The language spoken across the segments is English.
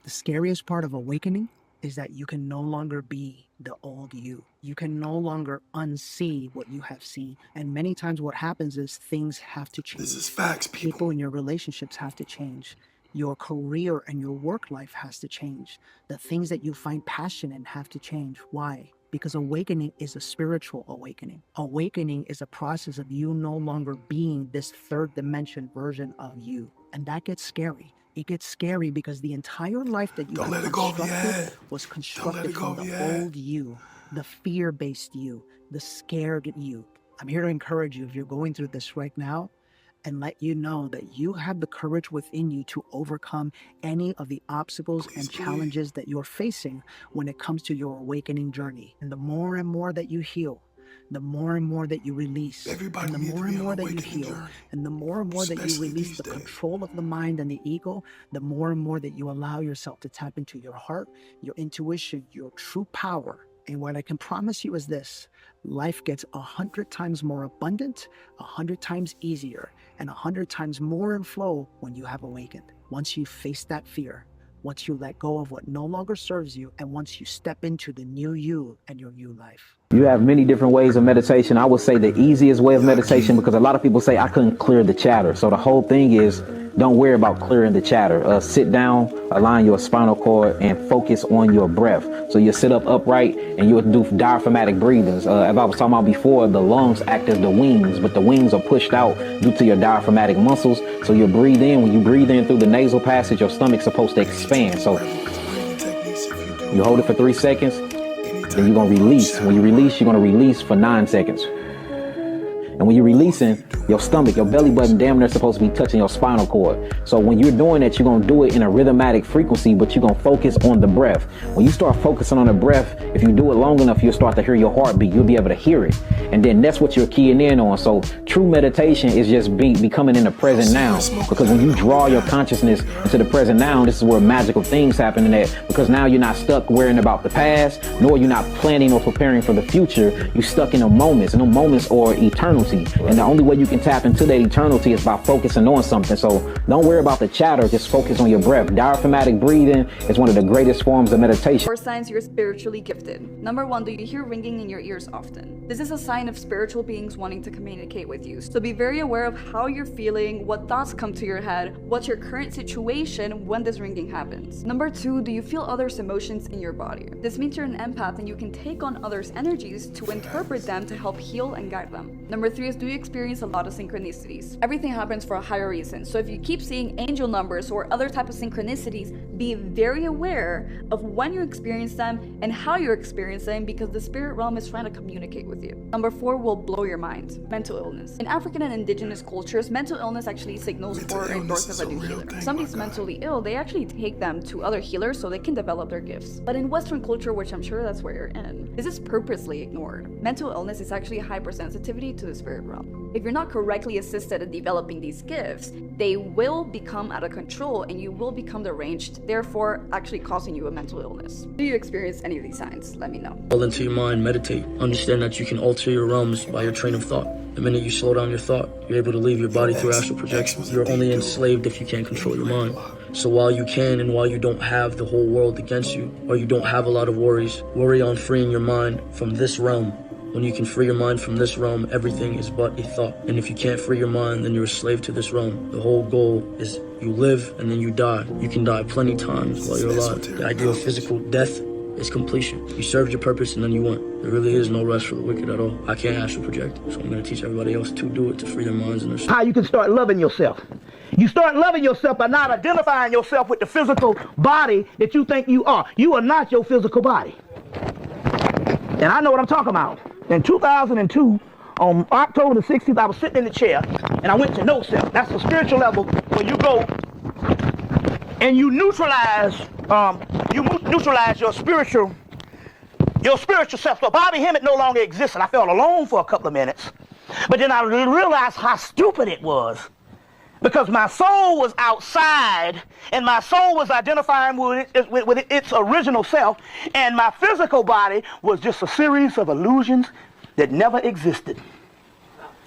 The scariest part of awakening is that you can no longer be the old you. You can no longer unsee what you have seen. And many times what happens is things have to change. This is facts, people. People in your relationships have to change. Your career and your work life has to change. The things that you find passion in have to change. Why? Because awakening is a spiritual awakening. Awakening is a process of you no longer being this third dimension version of you. And that gets scary. It gets scary because the entire life that you have constructed was constructed from the old you, the fear-based you, the scared you. I'm here to encourage you if you're going through this right now and let you know that you have the courage within you to overcome any of the obstacles and challenges that you're facing when it comes to your awakening journey. And the more and more that you heal, the more and more that you release, and the more and more that you heal, and the more and more that you release the control of the mind and the ego, the more and more that you allow yourself to tap into your heart, your intuition, your true power. And what I can promise you is this: life gets 100 times more abundant, 100 times easier, and 100 times more in flow when you have awakened. Once you face that fear, once you let go of what no longer serves you, and once you step into the new you and your new life. You have many different ways of meditation. I would say the easiest way of meditation, because a lot of people say I couldn't clear the chatter. So the whole thing is, don't worry about clearing the chatter. Sit down, align your spinal cord, and focus on your breath. So you sit up upright and you'll do diaphragmatic breathings. As I was talking about before, the lungs act as the wings, but the wings are pushed out due to your diaphragmatic muscles. So you breathe in. When you breathe in through the nasal passage, your stomach's supposed to expand. So you hold it for 3 seconds. Then you're going to release. When you release, you're going to release for 9 seconds. And when you're releasing, your stomach, your belly button damn near supposed to be touching your spinal cord. So when you're doing that, you're going to do it in a rhythmatic frequency, but you're going to focus on the breath. When you start focusing on the breath, if you do it long enough, you'll start to hear your heartbeat. You'll be able to hear it. And then that's what you're keying in on. So true meditation is just becoming in the present now. Because when you draw your consciousness into the present now, this is where magical things happen in that. Because now you're not stuck worrying about the past, nor you're not planning or preparing for the future. You're stuck in the moments, and the moments are eternity. And the only way you can tap into that eternity is by focusing on something. So don't worry about the chatter, just focus on your breath. Diaphragmatic breathing is one of the greatest forms of meditation. 4 signs you're spiritually gifted. Number 1, do you hear ringing in your ears often? This is a sign of spiritual beings wanting to communicate with you. So be very aware of how you're feeling, what thoughts come to your head, what's your current situation when this ringing happens. Number 2, do you feel others' emotions in your body? This means you're an empath and you can take on others' energies to interpret them to help heal and guide them. Number 3 is, do you experience a lot of synchronicities? Everything happens for a higher reason. So if you keep seeing angel numbers or other type of synchronicities, be very aware of when you experience them and how you experience them, because the spirit realm is trying to communicate with you. Number 4 will blow your mind. Mental illness. In African and indigenous cultures, mental illness actually signals for a birth of a new healer. If somebody's mentally ill, they actually take them to other healers so they can develop their gifts. But in Western culture, which I'm sure that's where you're in, this is purposely ignored. Mental illness is actually a hypersensitivity to the spirit realm. If you're not correctly assisted in developing these gifts, they will become out of control and you will become deranged, therefore actually causing you a mental illness. Do you experience any of these signs? Let me know. Fall into your mind, meditate. Understand that you can alter your realms by your train of thought. The minute you slow down your thought, you're able to leave your body through astral projection. You're only enslaved if you can't control your mind. So while you can and while you don't have the whole world against you, or you don't have a lot of worries, worry on freeing your mind from this realm. When you can free your mind from this realm, everything is but a thought. And if you can't free your mind, then you're a slave to this realm. The whole goal is you live and then you die. You can die plenty times while you're alive. The idea of physical death is completion. You served your purpose and then you went. There really is no rest for the wicked at all. I can't astral project, so I'm going to teach everybody else to do it, to free their minds and their souls. How you can start loving yourself. You start loving yourself by not identifying yourself with the physical body that you think you are. You are not your physical body. And I know what I'm talking about. In 2002, on October the 16th, I was sitting in the chair and I went to no self. That's the spiritual level where you go and you neutralize your spiritual self. So Bobby Hemmett no longer exists, and I felt alone for a couple of minutes. But then I realized how stupid it was. Because my soul was outside, and my soul was identifying with its original self, and my physical body was just a series of illusions that never existed.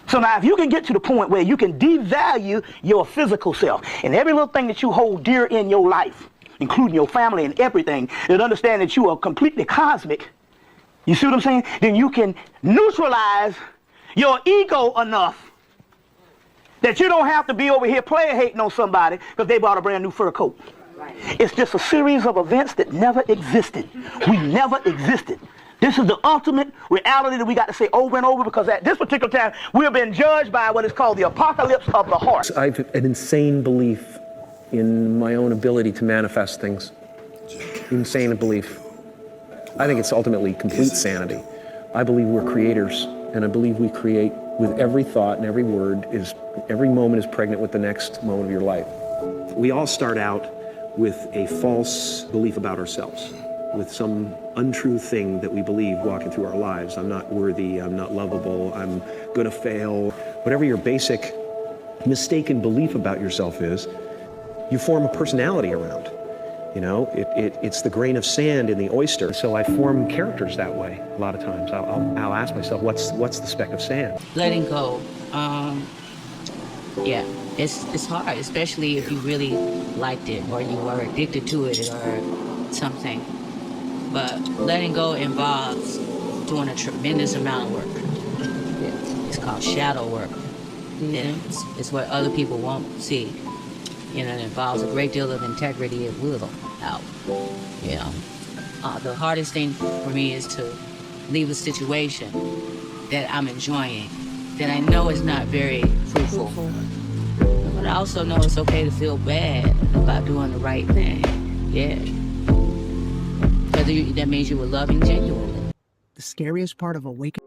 So now if you can get to the point where you can devalue your physical self and every little thing that you hold dear in your life, including your family and everything, and understand that you are completely cosmic, you see what I'm saying? Then you can neutralize your ego enough that you don't have to be over here player hating on somebody because they bought a brand new fur coat. Right. It's just a series of events that never existed. We never existed. This is the ultimate reality that we got to say over and over, because at this particular time, we're being judged by what is called the apocalypse of the heart. I have an insane belief in my own ability to manifest things. Insane belief. I think it's ultimately complete sanity. I believe we're creators, and I believe we create with every thought and every word. Every moment is pregnant with the next moment of your life. We all start out with a false belief about ourselves, with some untrue thing that we believe walking through our lives. I'm not worthy, I'm not lovable, I'm gonna fail. Whatever your basic mistaken belief about yourself is, you form a personality around. You know, it's the grain of sand in the oyster. So I form characters that way a lot of times. I'll ask myself, what's the speck of sand? Letting go, yeah, it's hard, especially if you really liked it or you were addicted to it or something. But letting go involves doing a tremendous amount of work. It's called shadow work. And it's what other people won't see. You know, it involves a great deal of integrity and will out. You know, the hardest thing for me is to leave a situation that I'm enjoying, that I know is not very fruitful. But I also know it's okay to feel bad about doing the right thing. Yeah. Because that means you were loving genuinely. The scariest part of awakening